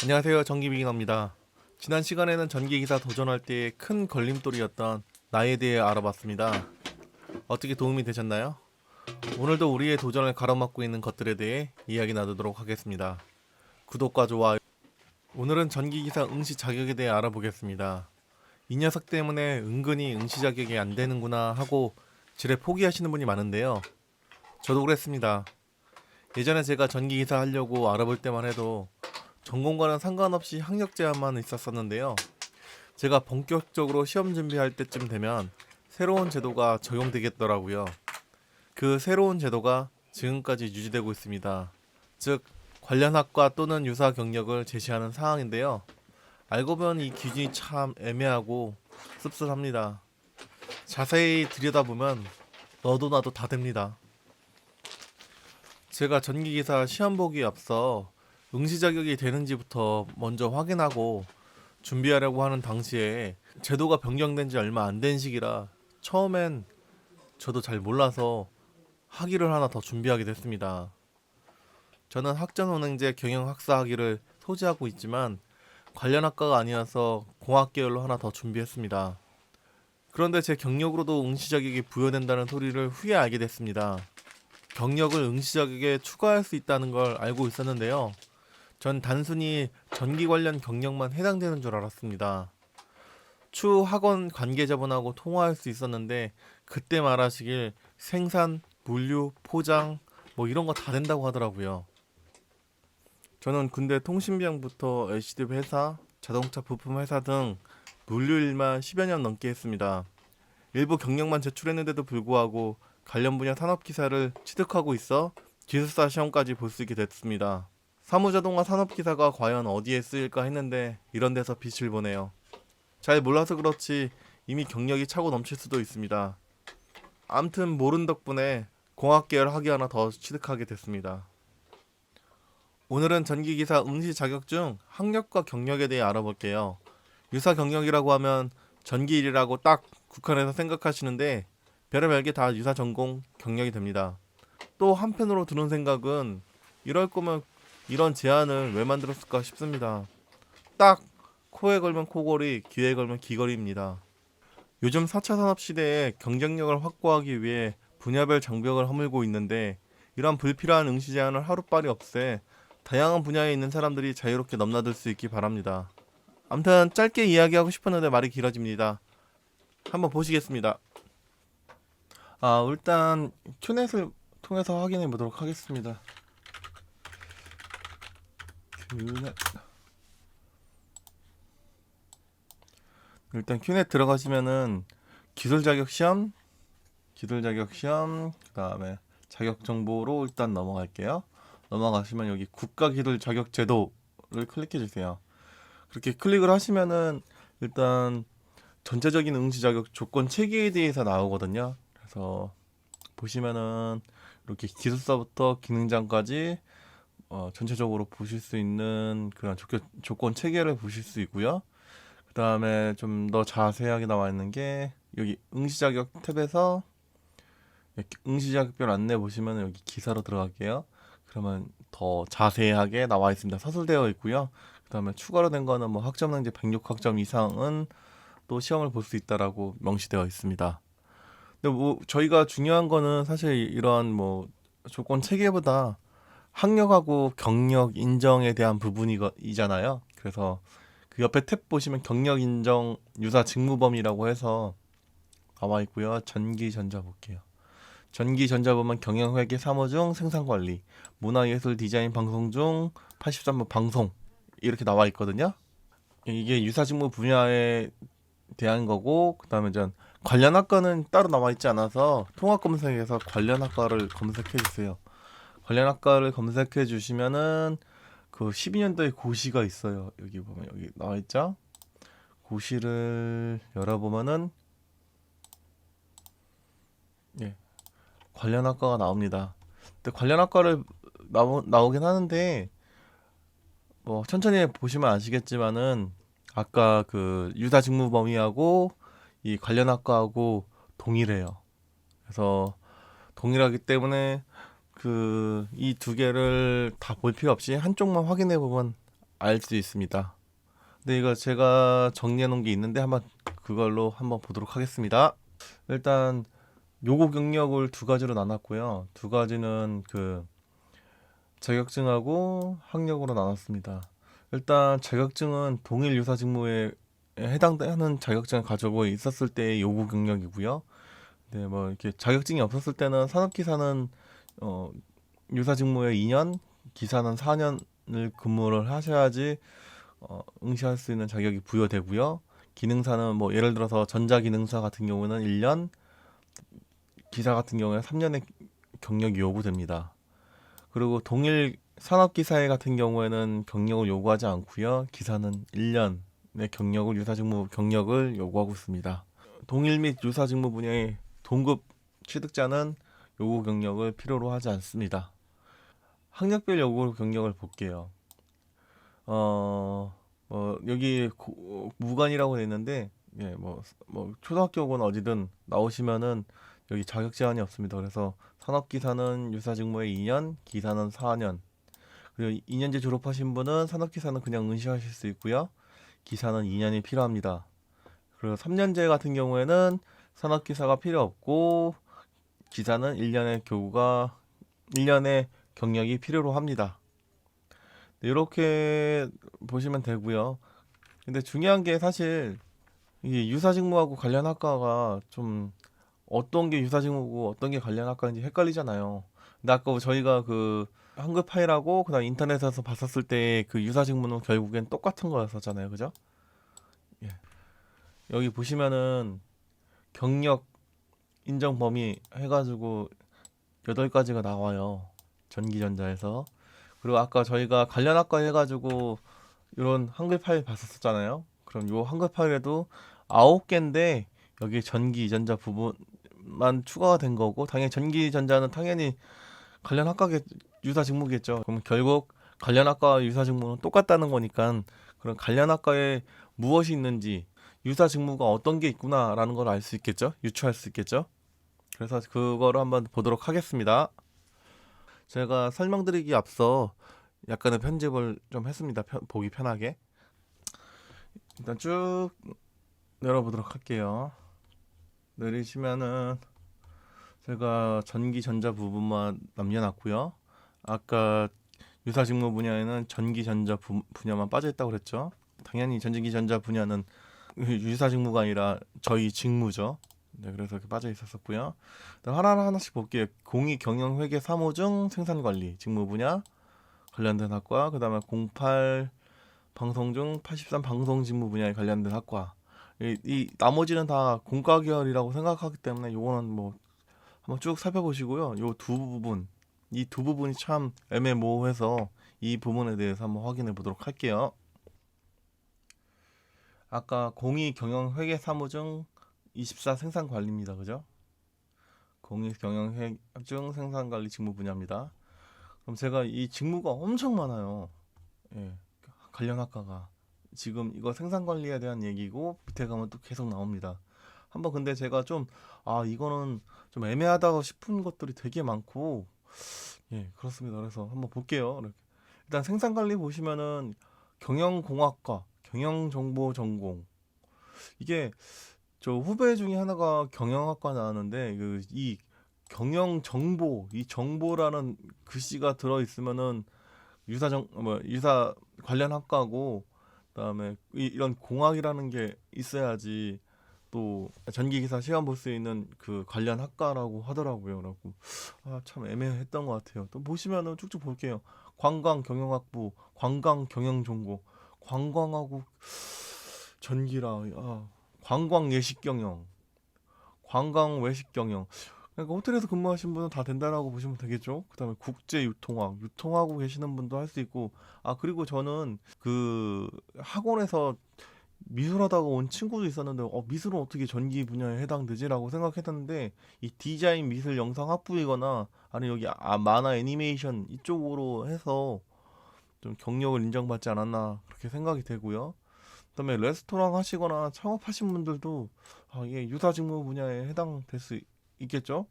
안녕하세요. 전기비기너입니다. 지난 시간에는 전기기사 도전할 때 큰 걸림돌이었던 나이에 대해 알아봤습니다. 어떻게 도움이 되셨나요? 오늘도 우리의 도전을 가로막고 있는 것들에 대해 이야기 나누도록 하겠습니다. 구독과 좋아요. 오늘은 전기기사 응시 자격에 대해 알아보겠습니다. 이 녀석 때문에 은근히 응시 자격이 안 되는구나 하고 지레 포기하시는 분이 많은데요. 저도 그랬습니다. 예전에 제가 전기기사 하려고 알아볼 때만 해도 전공과는 상관없이 학력 제한만 있었었는데요. 제가 본격적으로 시험 준비할 때쯤 되면 새로운 제도가 적용되겠더라고요. 그 새로운 제도가 지금까지 유지되고 있습니다. 즉, 관련 학과 또는 유사 경력을 제시하는 사항인데요. 알고 보면 이 기준이 참 애매하고 씁쓸합니다. 자세히 들여다보면 너도 나도 다 됩니다. 제가 전기기사 시험 보기에 앞서 응시 자격이 되는지부터 먼저 확인하고 준비하려고 하는 당시에 제도가 변경된 지 얼마 안 된 시기라 처음엔 저도 잘 몰라서 학위를 하나 더 준비하게 됐습니다. 저는 학전운행제 경영학사 학위를 소지하고 있지만 관련 학과가 아니어서 공학 계열로 하나 더 준비했습니다. 그런데 제 경력으로도 응시 자격이 부여된다는 소리를 후에 알게 됐습니다. 경력을 응시 자격에 추가할 수 있다는 걸 알고 있었는데요. 전 단순히 전기 관련 경력만 해당되는 줄 알았습니다. 추후 학원 관계자분하고 통화할 수 있었는데 그때 말하시길 생산, 물류, 포장 뭐 이런 거 다 된다고 하더라고요. 저는 근데 통신비용부터 LCD 회사, 자동차 부품 회사 등 물류 일만 10여 년 넘게 했습니다. 일부 경력만 제출했는데도 불구하고 관련 분야 산업기사를 취득하고 있어 기술사 시험까지 볼 수 있게 됐습니다. 사무자동화 산업기사가 과연 어디에 쓰일까 했는데 이런 데서 빛을 보네요. 잘 몰라서 그렇지 이미 경력이 차고 넘칠 수도 있습니다. 암튼 모른 덕분에 공학계열 학위 하나 더 취득하게 됐습니다. 오늘은 전기기사 응시 자격 중 학력과 경력에 대해 알아볼게요. 유사 경력이라고 하면 전기일이라고 딱 국한해서 생각하시는데 별의별 게 다 유사 전공 경력이 됩니다. 또 한편으로 드는 생각은 이럴 거면 이런 제안을 왜 만들었을까 싶습니다. 딱 코에 걸면 코걸이, 귀에 걸면 귀걸이입니다. 요즘 4차 산업 시대에 경쟁력을 확보하기 위해 분야별 장벽을 허물고 있는데 이런 불필요한 응시 제한을 하루빨리 없애 다양한 분야에 있는 사람들이 자유롭게 넘나들 수 있기 바랍니다. 아무튼 짧게 이야기하고 싶었는데 말이 길어집니다. 한번 보시겠습니다. 일단 큐넷을 통해서 확인해 보도록 하겠습니다. 큐넷. 일단 큐넷 들어가시면은 기술 자격 시험, 그다음에 자격 정보로 일단 넘어갈게요. 넘어가시면 여기 국가 기술 자격 제도를 클릭해 주세요. 그렇게 클릭을 하시면은 일단 전체적인 응시 자격 조건 체계에 대해서 나오거든요. 그래서 보시면은 이렇게 기술사부터 기능장까지 전체적으로 보실 수 있는 그런 조건 체계를 보실 수 있고요. 그 다음에 좀 더 자세하게 나와 있는 게 여기 응시 자격 탭에서 응시 자격별 안내 보시면 여기 기사로 들어갈게요. 그러면 더 자세하게 나와 있습니다. 서술되어 있고요. 그 다음에 추가로 된 거는 뭐 학점능제 106학점 이상은 또 시험을 볼 수 있다라고 명시되어 있습니다. 근데 뭐 저희가 중요한 거는 사실 이러한 뭐 조건 체계보다 학력하고 경력 인정에 대한 부분이잖아요. 그래서 그 옆에 탭 보시면 경력 인정 유사 직무 범위라고 해서 나와 있고요. 전기전자 볼게요. 전기전자 보면 경영회계 사무 중 생산관리, 문화예술 디자인 방송 중 83부 방송 이렇게 나와 있거든요. 이게 유사 직무 분야에 대한 거고 그다음에 전 관련 학과는 따로 나와 있지 않아서 통합 검색에서 관련 학과를 검색해 주세요. 관련 학과를 검색해 주시면은 그 12년도에 고시가 있어요. 여기 보면 여기 나와 있죠? 고시를 열어보면은 예, 관련 학과가 나옵니다. 근데 관련 학과를 나오긴 하는데 뭐 천천히 보시면 아시겠지만은 아까 그 유사 직무 범위하고 이 관련 학과하고 동일해요. 그래서 동일하기 때문에 그 이 두 개를 다 볼 필요 없이 한쪽만 확인해 보면 알 수 있습니다. 근데 이거 제가 정리해 놓은 게 있는데 그걸로 한번 보도록 하겠습니다. 일단 요구 경력을 두 가지로 나눴고요. 두 가지는 그 자격증하고 학력으로 나눴습니다. 일단 자격증은 동일 유사 직무에 해당하는 자격증을 가지고 있었을 때의 요구 경력이고요. 네, 뭐 이렇게 자격증이 없었을 때는 산업기사는 어, 유사 직무에 2년, 기사는 4년을 근무를 하셔야지 응시할 수 있는 자격이 부여되고요. 기능사는 뭐 예를 들어서 전자기능사 같은 경우는 1년, 기사 같은 경우에 3년의 경력이 요구됩니다. 그리고 동일 산업기사회 같은 경우에는 경력을 요구하지 않고요. 기사는 1년의 경력을 유사 직무 경력을 요구하고 있습니다. 동일 및 유사 직무 분야의 동급 취득자는 요구 경력을 필요로 하지 않습니다. 학력별 요구 경력을 볼게요. 여기 무관이라고 되어 있는데, 예, 뭐 초등학교건 어디든 나오시면은 여기 자격 제한이 없습니다. 그래서 산업기사는 유사 직무에 2년, 기사는 4년. 그리고 2년제 졸업하신 분은 산업기사는 그냥 응시하실 수 있고요. 기사는 2년이 필요합니다. 그리고 3년제 같은 경우에는 산업기사가 필요 없고 기사는 1년의 경력이 필요로 합니다. 네, 이렇게 보시면 되고요. 근데 중요한 게 사실 이 유사직무하고 관련 학과가 좀 어떤 게 유사직무고 어떤 게 관련 학과인지 헷갈리잖아요. 근데 아까 저희가 그 한글 파일하고 그다음 인터넷에서 봤었을 때 그 유사직무는 결국엔 똑같은 거였었잖아요. 그죠? 예. 여기 보시면은 경력 인정 범위 해가지고 8가지가 나와요. 전기전자에서. 그리고 아까 저희가 관련 학과 해가지고 이런 한글 파일 봤었잖아요. 그럼 요 한글 파일에도 9개인데 여기 전기전자 부분만 추가가 된 거고 당연히 전기전자는 당연히 관련 학과의 유사 직무겠죠. 그럼 결국 관련 학과와 유사 직무는 똑같다는 거니까 그런 관련 학과에 무엇이 있는지 유사 직무가 어떤 게 있구나라는 걸 알 수 있겠죠. 유추할 수 있겠죠. 그래서 그거를 한번 보도록 하겠습니다. 제가 설명드리기 앞서 약간의 편집을 좀 했습니다. 보기 편하게. 일단 쭉 내려보도록 할게요. 내리시면은 제가 전기 전자 부분만 남겨놨고요. 아까 유사 직무 분야에는 전기 전자 분야만 빠져 있다고 그랬죠. 당연히 전기 전자 분야는 유사 직무가 아니라 저희 직무죠. 네, 그래서 이렇게 빠져 있었었고요. 하나씩 볼게요. 공익 경영 회계 사무증 생산 관리 직무 분야 관련된 학과, 그다음에 08 방송 중 83 방송 직무 분야에 관련된 학과. 이 나머지는 다 공과 계열이라고 생각하기 때문에 요거는 뭐 한번 쭉 살펴보시고요. 이 두 부분이 참 애매모호해서 이 부분에 대해서 한번 확인해 보도록 할게요. 아까 공익 경영 회계 사무증 24 생산 관리입니다. 그죠? 공익 경영 회중 생산 관리 직무 분야입니다. 그럼 제가 이 직무가 엄청 많아요. 예. 관련 학과가 지금 이거 생산 관리에 대한 얘기고 밑에 가면 또 계속 나옵니다. 한번 근데 제가 좀 이거는 좀 애매하다고 싶은 것들이 되게 많고 예 그렇습니다. 그래서 한번 볼게요. 이렇게. 일단 생산 관리 보시면은 경영공학과, 경영정보 전공 이게 저 후배 중에 하나가 경영학과 나왔는데 이 경영정보 이 정보라는 글씨가 들어 있으면은 유사 관련 학과고 그다음에 이런 공학이라는 게 있어야지 또 전기기사 시험 볼 수 있는 그 관련 학과라고 하더라고요. 그래갖고 참 애매했던 것 같아요. 또 보시면은 쭉쭉 볼게요. 관광경영학부, 관광경영전공, 관광하고 전기라 관광 예식 경영, 관광 외식 경영. 그러니까 호텔에서 근무하신 분은 다 된다라고 보시면 되겠죠. 그다음에 국제 유통학, 유통하고 계시는 분도 할 수 있고. 그리고 저는 그 학원에서 미술하다가 온 친구도 있었는데 미술은 어떻게 전기 분야에 해당되지라고 생각했는데 이 디자인 미술 영상 학부이거나 아니면 여기 만화 애니메이션 이쪽으로 해서 좀 경력을 인정받지 않았나 그렇게 생각이 되고요. 그다음에 레스토랑 하시거나 창업하신 분들도 이게 유사 직무 분야에 해당될 수 있겠죠.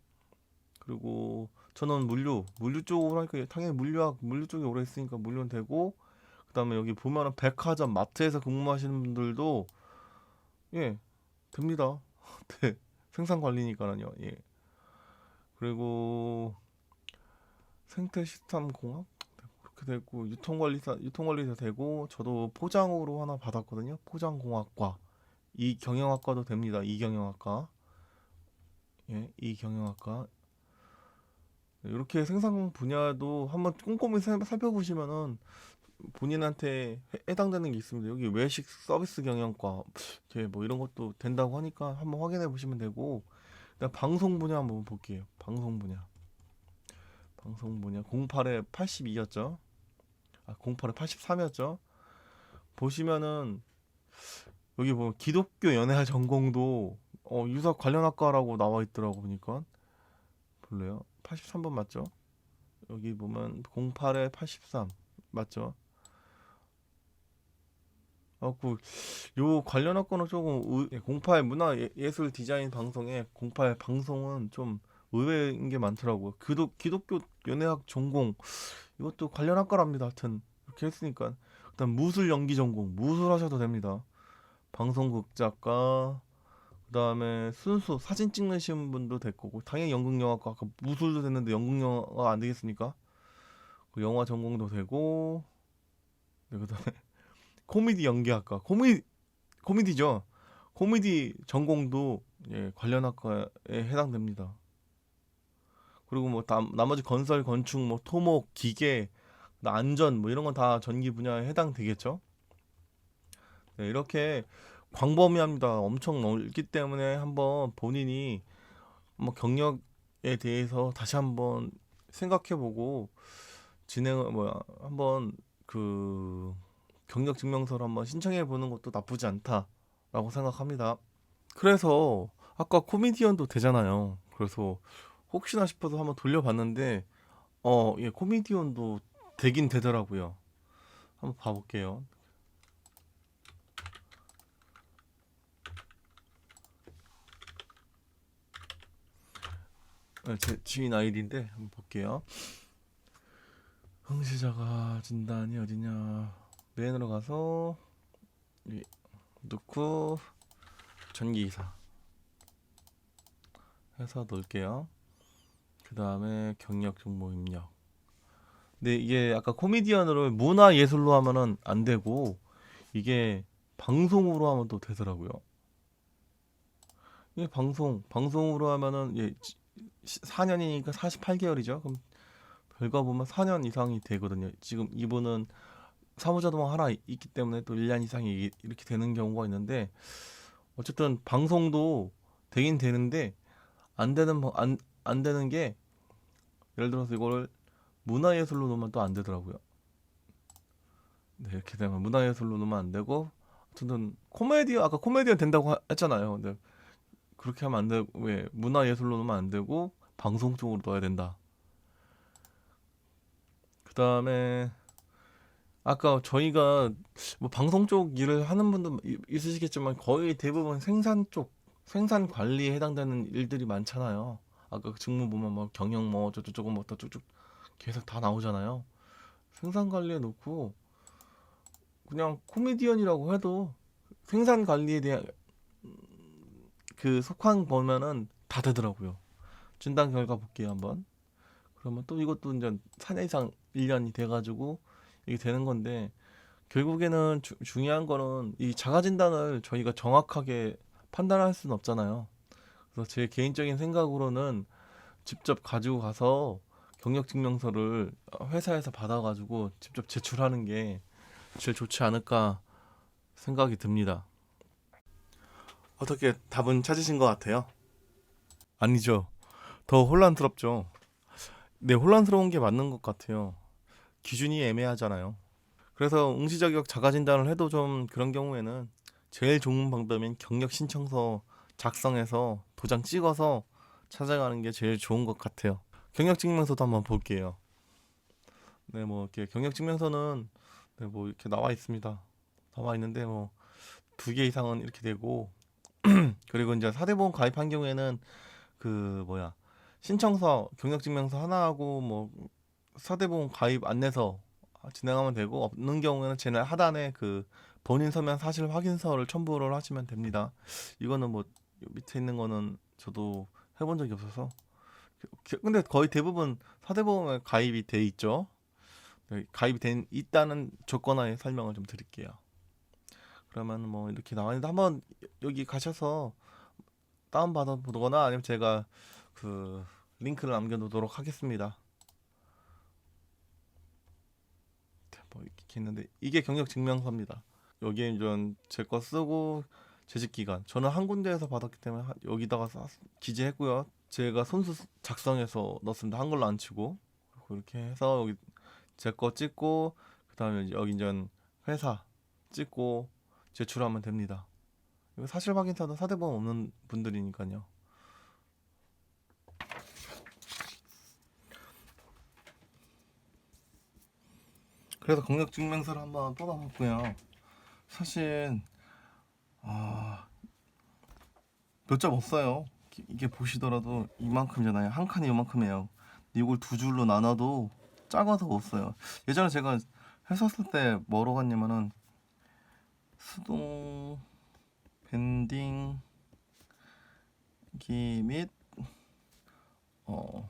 그리고 저는 물류 쪽으로 하니까 당연히 물류 쪽에 오래 있으니까 물류는 되고 그다음에 여기 보면은 백화점, 마트에서 근무하시는 분들도 예 됩니다. 네, 생산 관리니까는요. 예. 그리고 생태 시스템 공학 그렇게 되고 유통관리사 되고 저도 포장으로 하나 받았거든요. 포장공학과 이경영학과도 됩니다. 이경영학과 예 이경영학과 이렇게 생산 분야도 한번 꼼꼼히 살펴보시면은 본인한테 해당되는 게 있습니다. 여기 외식 서비스 경영과 이렇게 뭐 이런 것도 된다고 하니까 한번 확인해 보시면 되고 일단 방송 분야 한번 볼게요. 방송 분야 08에 82였죠. 08에 83이었죠. 보시면은 여기 보면 기독교 연애학 전공도 유사 관련 학과라고 나와 있더라고 보니까 볼래요? 83번 맞죠? 여기 보면 08에 83 맞죠? 요 관련 학과는 조금 08 문화 예술 디자인 방송에 08 방송은 좀 의외인 게 많더라고요. 기독교 연예학 전공 이것도 관련 학과랍니다. 하여튼 이렇게 했으니까 일단 무술 연기 전공 무술 하셔도 됩니다. 방송국 작가 그다음에 순수 사진 찍으시는 분도 될 거고 당연히 연극영화과 아까 무술도 됐는데 연극영화가 안 되겠습니까? 그 영화 전공도 되고 네, 그다음에 코미디 연기학과 코미디죠. 코미디 전공도 예, 관련 학과에 해당됩니다. 그리고 뭐 나머지 건설, 건축, 뭐 토목, 기계, 안전 뭐 이런 건 다 전기 분야에 해당되겠죠. 네, 이렇게 광범위합니다. 엄청 넓기 때문에 한번 본인이 뭐 경력에 대해서 다시 한번 생각해보고 진행을 뭐야 한번 그 경력 증명서를 한번 신청해 보는 것도 나쁘지 않다라고 생각합니다. 그래서 아까 코미디언도 되잖아요. 그래서 혹시나 싶어서 한번 돌려봤는데 예, 코미디언도 되긴 되더라고요. 한번 봐볼게요. 제 지인 아이디인데 한번 볼게요. 응시자가 진단이 어디냐? 메인으로 가서 넣고 전기이사 해서 넣을게요. 그 다음에 경력 정보 입력. 근데 이게 아까 코미디언으로 문화 예술로 하면은 안 되고 이게 방송으로 하면 또 되더라고요. 이게 방송으로 하면은 4년이니까 48개월이죠. 그럼 결과 보면 4년 이상이 되거든요. 지금 이분은 사무자동 하나 있기 때문에 또 1년 이상이 이렇게 되는 경우가 있는데 어쨌든 방송도 되긴 되는데 안 되는 게 예를 들어서 이거를 문화예술로 놓으면 또 안 되더라고요. 네, 이렇게 되면 문화예술로 놓으면 안 되고 어쨌든 아까 코미디언 된다고 했잖아요. 근데 그렇게 하면 안 되고 왜 문화예술로 놓으면 안 되고 방송 쪽으로 넣어야 된다. 그 다음에 아까 저희가 뭐 방송 쪽 일을 하는 분도 있으시겠지만 거의 대부분 생산 관리에 해당되는 일들이 많잖아요. 아까 그 직무 보면 뭐 경영 뭐 저쩌고 뭐또 쭉쭉 계속 다 나오잖아요. 생산 관리에 놓고 그냥 코미디언이라고 해도 생산 관리에 대한 그 속한 보면은 다 되더라고요. 진단 결과 볼게요 한번. 그러면 또 이것도 이제 4년 이상 1년이 돼가지고 이게 되는 건데 결국에는 중요한 거는 이 자가 진단을 저희가 정확하게 판단할 수는 없잖아요. 그래서 제 개인적인 생각으로는 직접 가지고 가서 경력 증명서를 회사에서 받아가지고 직접 제출하는 게 제일 좋지 않을까 생각이 듭니다. 어떻게 답은 찾으신 것 같아요? 아니죠. 더 혼란스럽죠. 네, 혼란스러운 게 맞는 것 같아요. 기준이 애매하잖아요. 그래서 응시 자격 자가 진단을 해도 좀 그런 경우에는 제일 좋은 방법인 경력 신청서 작성해서 도장 찍어서 찾아가는 게 제일 좋은 것 같아요. 경력 증명서도 한번 볼게요. 네, 뭐 이렇게 경력 증명서는 네, 뭐 이렇게 나와 있습니다. 나와 있는데 뭐 2개 이상은 이렇게 되고 그리고 이제 사대보험 가입한 경우에는 그 뭐야 신청서 경력 증명서 하나 하고 뭐 사대보험 가입 안내서 진행하면 되고, 없는 경우에는 제일 하단에 그 본인 서면 사실 확인서를 첨부를 하시면 됩니다. 이거는 뭐 밑에 있는 거는 저도 해본 적이 없어서. 근데 거의 대부분 사대보험에 가입이 돼 있죠. 네, 가입이 된 있다는 조건하에 설명을 좀 드릴게요. 그러면 뭐 이렇게 나와 있는데 한번 여기 가셔서 다운받아 보거나 아니면 제가 그 링크를 남겨놓도록 하겠습니다. 뭐 이렇게 있는데 이게 경력 증명서입니다. 여기에 이제 제 거 쓰고 재직 기간 저는 한 군데에서 받았기 때문에 여기다가 기재했고요. 제가 손수 작성해서 넣었습니다. 한글로 안 치고. 그리고 이렇게 해서 여기 제 거 찍고 그다음에 여기 이제 회사 찍고 제출하면 됩니다. 이거 사실 확인서는 사대보험 없는 분들이니까요. 그래서 경력증명서를 한번 뽑아봤고요. 사실 몇 점 없어요. 이게 보시더라도 이만큼이잖아요. 한 칸이 이만큼이에요. 이걸 두 줄로 나눠도 작아서 못 써요. 예전에 제가 했었을 때 뭐로 갔냐면은 수동 밴딩 및 뭐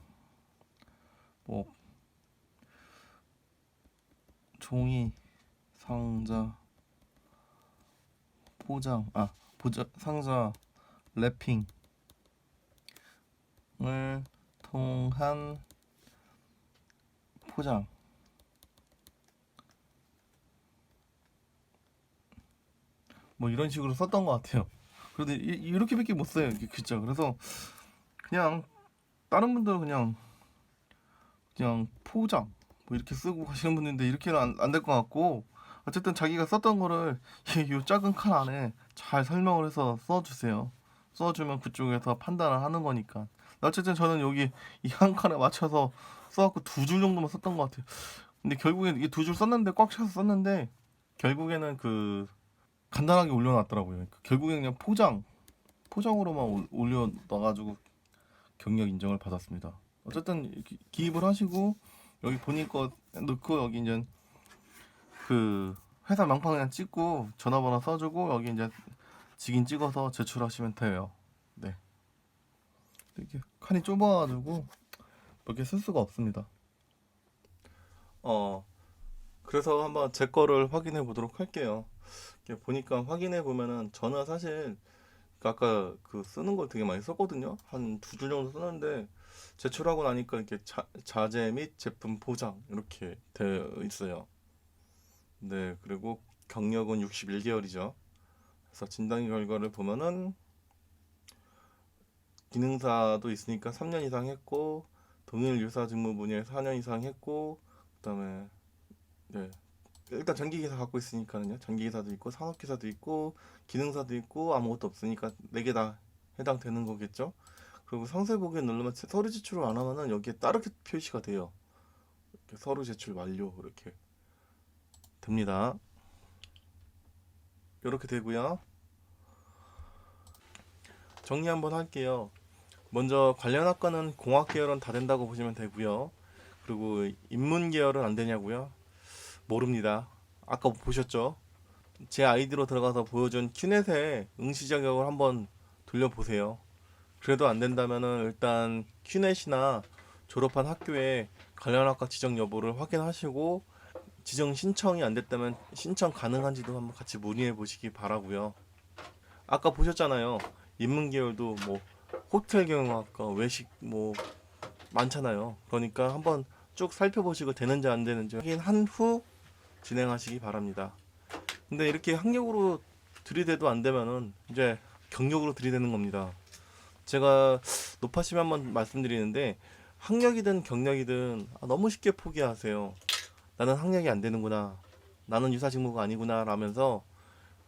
종이 상자 포장 상자 랩핑을 통한 포장 뭐 이런 식으로 썼던 것 같아요. 그래도 이렇게밖에 못 써요. 이게 글자. 그래서 그냥 다른 분들은 그냥 포장 뭐 이렇게 쓰고 가시는 분인데 이렇게는 안 될 것 같고 어쨌든 자기가 썼던 거를 이 작은 칸 안에 잘 설명을 해서 써주세요. 써주면 그쪽에서 판단을 하는 거니까. 어쨌든 저는 여기 이 한 칸에 맞춰서 써갖고 두 줄 정도만 썼던 것 같아요. 근데 결국엔 이게 두 줄 썼는데 꽉 차서 썼는데 결국에는 그 간단하게 올려놨더라고요. 그러니까 결국엔 그냥 포장으로만 올려놔가지고 경력 인정을 받았습니다. 어쨌든 이렇게 기입을 하시고 여기 본인 거 넣고 여기 이제 그 회사 명판 그냥 찍고 전화번호 써주고 여기 이제 직인 찍어서 제출하시면 돼요. 네. 이렇게 칸이 좁아가지고 몇 개 쓸 수가 없습니다. 그래서 한번 제 거를 확인해 보도록 할게요. 이렇게 보니까 확인해 보면은 저는 사실 아까 그 쓰는 걸 되게 많이 썼거든요. 한 두 줄 정도 썼는데 제출하고 나니까 이렇게 자재 및 제품 포장 이렇게 되어 있어요. 네, 그리고 경력은 61개월이죠. 그래서 진단 결과를 보면은 기능사도 있으니까 3년 이상 했고 동일 유사 직무 분야에 4년 이상 했고 그다음에 네, 일단 전기기사 갖고 있으니까는요. 전기기사도 있고 산업기사도 있고 기능사도 있고 아무것도 없으니까 4개 다 해당되는 거겠죠. 그리고 상세 보기에 누르면 서류 제출을 안 하면은 여기에 따르게 표시가 돼요. 이렇게 서류 제출 완료 이렇게 됩니다. 이렇게 되고요. 정리 한번 할게요. 먼저 관련 학과는 공학 계열은 다 된다고 보시면 되고요. 그리고 인문 계열은 안 되냐고요? 모릅니다. 아까 보셨죠? 제 아이디로 들어가서 보여준 큐넷의 응시 자격을 한번 돌려보세요. 그래도 안 된다면은 일단 큐넷이나 졸업한 학교에 관련 학과 지정 여부를 확인하시고 지정 신청이 안 됐다면 신청 가능한지도 한번 같이 문의해 보시기 바라고요. 아까 보셨잖아요. 인문 계열도 뭐 호텔 경영학과, 외식 뭐 많잖아요. 그러니까 한번 쭉 살펴보시고 되는지 안 되는지 확인한 후 진행하시기 바랍니다. 근데 이렇게 학력으로 들이대도 안 되면은 이제 경력으로 들이대는 겁니다. 제가 높아시면 한번 말씀드리는데 학력이든 경력이든 너무 쉽게 포기하세요. 나는 학력이 안 되는구나. 나는 유사 직무가 아니구나 라면서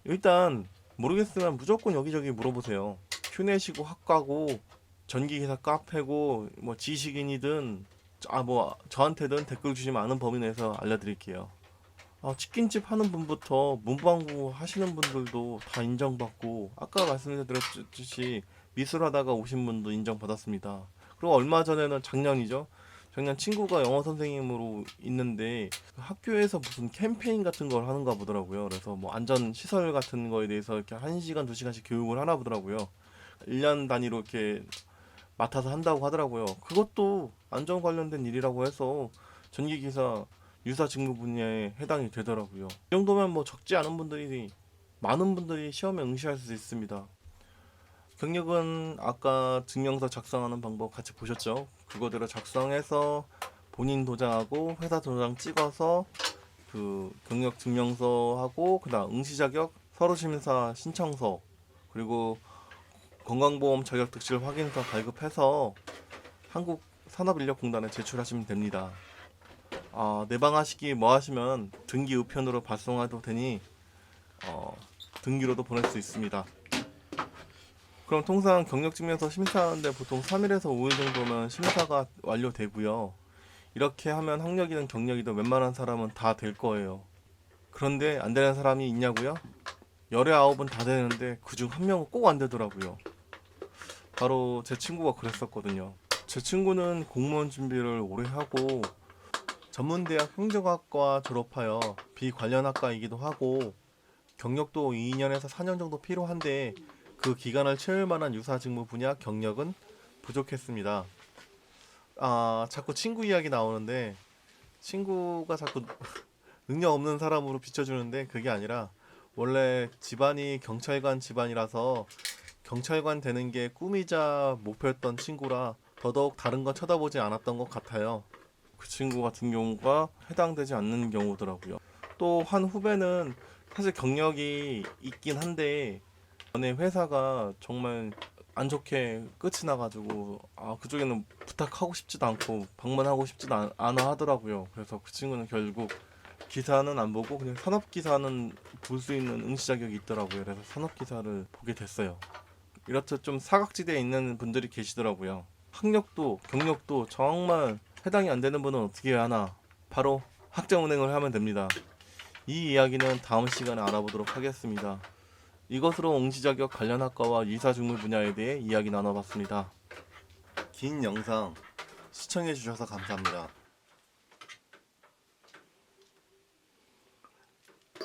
일단 모르겠으면 무조건 여기저기 물어보세요. 큐넷이고 학과고 전기기사 카페고 뭐 지식인이든 뭐 저한테든 댓글 주시면 아는 범위 내에서 알려드릴게요. 치킨집 하는 분부터 문방구 하시는 분들도 다 인정받고 아까 말씀드렸듯이 미술하다가 오신 분도 인정받았습니다. 그리고 얼마 전에는 작년이죠. 작년 친구가 영어 선생님으로 있는데 학교에서 무슨 캠페인 같은 걸 하는가 보더라고요. 그래서 뭐 안전 시설 같은 거에 대해서 이렇게 1시간, 2시간씩 교육을 하나 보더라고요. 1년 단위로 이렇게 맡아서 한다고 하더라고요. 그것도 안전 관련된 일이라고 해서 전기기사 유사 직무 분야에 해당이 되더라고요. 이 정도면 뭐 적지 않은 분들이 많은 분들이 시험에 응시할 수 있습니다. 경력은 아까 증명서 작성하는 방법 같이 보셨죠? 그거대로 작성해서 본인 도장하고 회사 도장 찍어서 그 경력 증명서하고 그다음 응시 자격 서류 심사 신청서 그리고 건강보험 자격 득실 확인서 발급해서 한국산업인력공단에 제출하시면 됩니다. 내방하시기 뭐 하시면 등기 우편으로 발송해도 되니 등기로도 보낼 수 있습니다. 그럼 통상 경력증명서 심사하는데 보통 3일에서 5일 정도면 심사가 완료되고요. 이렇게 하면 학력이든 경력이든 웬만한 사람은 다 될 거예요. 그런데 안 되는 사람이 있냐고요? 열에 9은 다 되는데 그중 한 명은 꼭 안 되더라고요. 바로 제 친구가 그랬었거든요. 제 친구는 공무원 준비를 오래 하고 전문대학 행정학과 졸업하여 비관련 학과이기도 하고 경력도 2년에서 4년 정도 필요한데 그 기간을 채울 만한 유사 직무 분야 경력은 부족했습니다. 자꾸 친구 이야기 나오는데 친구가 자꾸 능력 없는 사람으로 비춰주는데 그게 아니라 원래 집안이 경찰관 집안이라서 경찰관 되는 게 꿈이자 목표였던 친구라 더더욱 다른 건 쳐다보지 않았던 것 같아요. 그 친구 같은 경우가 해당되지 않는 경우더라고요. 또 한 후배는 사실 경력이 있긴 한데 전에 회사가 정말 안 좋게 끝이 나가지고 그쪽에는 부탁하고 싶지도 않고 방문하고 싶지도 않아 하더라고요. 그래서 그 친구는 결국 기사는 안 보고 그냥 산업기사는 볼 수 있는 응시 자격이 있더라고요. 그래서 산업기사를 보게 됐어요. 이렇듯 좀 사각지대에 있는 분들이 계시더라고요. 학력도 경력도 정말 해당이 안 되는 분은 어떻게 해야 하나? 바로 학자운행을 하면 됩니다. 이 이야기는 다음 시간에 알아보도록 하겠습니다. 이것으로 응시 자격 관련 학과와 이사 직무 분야에 대해 이야기 나눠봤습니다. 긴 영상 시청해 주셔서 감사합니다.